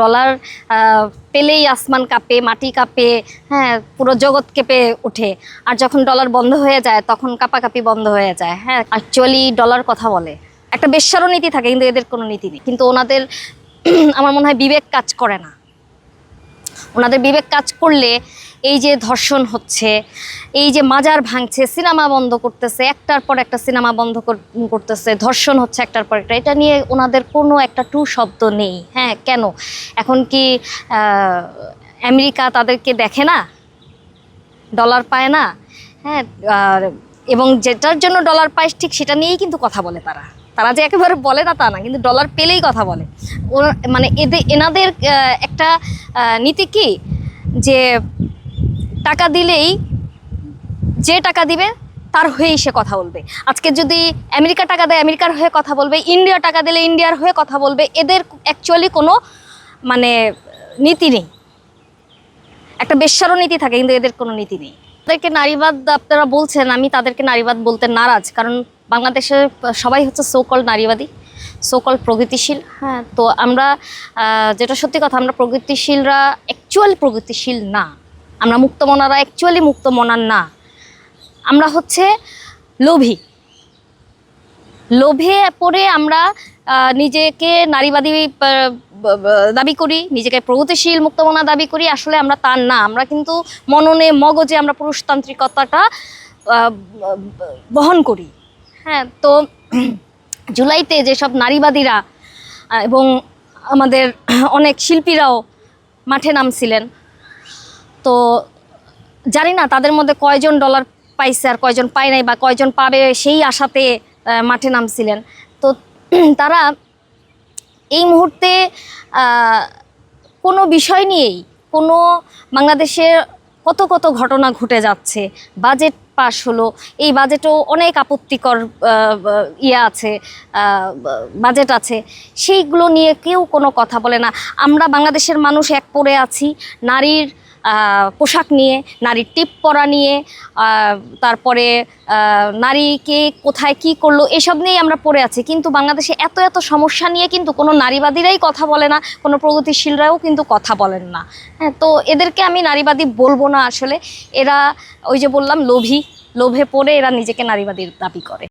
Dollar পেলেই আসমান কাঁপে, মাটি কাঁপে, হ্যাঁ, পুরো জগৎ কেঁপে ওঠে। আর যখন ডলার বন্ধ হয়ে যায় তখন কাঁপাকাঁপি বন্ধ হয়ে যায়। হ্যাঁ, অ্যাকচুয়ালি ডলার কথা বলে, একটা বেশ্যারও নীতি থাকে, কিন্তু এদের কোনো নীতি নেই। কিন্তু ওনাদের আমার মনে হয় বিবেক কাজ করে না। ওনাদের বিবেক কাজ করলে এই যে ধর্ষণ হচ্ছে, এই যে মাজার ভাঙছে, সিনেমা বন্ধ করতেছে, একটার পর একটা সিনেমা বন্ধ করতেছে, ধর্ষণ হচ্ছে একটার পর একটা, এটা নিয়ে ওনাদের কোনো একটা টু শব্দ নেই। হ্যাঁ, কেন? এখন কি আমেরিকা তাদেরকে দেখে না? ডলার পায় না? হ্যাঁ, এবং যেটার জন্য ডলার পায় ঠিক সেটা নিয়েই কিন্তু কথা বলে তারা। তারা যে একেবারে বলে না তা না, কিন্তু ডলার পেলেই কথা বলে। মানে এনাদের একটা নীতি কি, যে টাকা দিলেই, যে টাকা দিবে তার হয়েই সে কথা বলবে। আজকে যদি আমেরিকা টাকা দেয় আমেরিকার হয়ে কথা বলবে, ইন্ডিয়া টাকা দিলে ইন্ডিয়ার হয়ে কথা বলবে। এদের অ্যাকচুয়ালি কোনো মানে নীতি নেই। একটা বেশ্যারও নীতি থাকে, কিন্তু এদের কোনো নীতি নেই। তাদেরকে নারীবাদ আপনারা বলছেন, আমি তাদেরকে নারীবাদ বলতে নারাজ। কারণ বাংলাদেশে সবাই হচ্ছে সোকল নারীবাদী, সোকল প্রগতিশীল। হ্যাঁ, তো আমরা যেটা সত্যি কথা, আমরা প্রগতিশীলরা অ্যাকচুয়ালি প্রগতিশীল না। আমরা মুক্তমনারা অ্যাকচুয়ালি মুক্তমনার না। আমরা হচ্ছে লোভী। লোভে পড়ে আমরা নিজেকে নারীবাদী দাবি করি, নিজেকে প্রগতিশীল মুক্তমনা দাবি করি। আসলে আমরা তার না। আমরা কিন্তু মননে মগজে আমরা পুরুষতান্ত্রিকতাটা বহন করি। হ্যাঁ, তো জুলাইতে যেসব নারীবাদীরা এবং আমাদের অনেক শিল্পীরাও মাঠে নামছিলেন, তো জানি না তাদের মধ্যে কয়জন ডলার পাইছে আর কয়জন পায় নাই, বা কয়জন পাবে সেই আশাতে মাঠে নামছিলেন। তো তারা এই মুহূর্তে কোনো বিষয় নিয়েই, কোনো বাংলাদেশের কত কত ঘটনা ঘটে যাচ্ছে, বাজেট পাশ হলো, এই বাজেটও অনেক আপত্তিকর আছে, বাজেট আছে, সেইগুলো নিয়ে কেউ কোনো কথা বলে না। আমরা বাংলাদেশের মানুষ এক পড়ে আছি নারীর পোশাক নিয়ে, নারীর টিপ পরা নিয়ে, তারপরে নারীকে কোথায় কি করলো এসব নিয়েই আমরা পড়ে আছি। কিন্তু বাংলাদেশে এত এত সমস্যা নিয়ে কিন্তু কোনো নারীবাদীরাই কথা বলে না, কোনো প্রগতিশীলরাও কিন্তু কথা বলেন না। হ্যাঁ, তো এদেরকে আমি নারীবাদী বলবো না। আসলে এরা ওই যে বললাম লোভী, লোভে পড়ে এরা নিজেকে নারীবাদীর দাবি করে।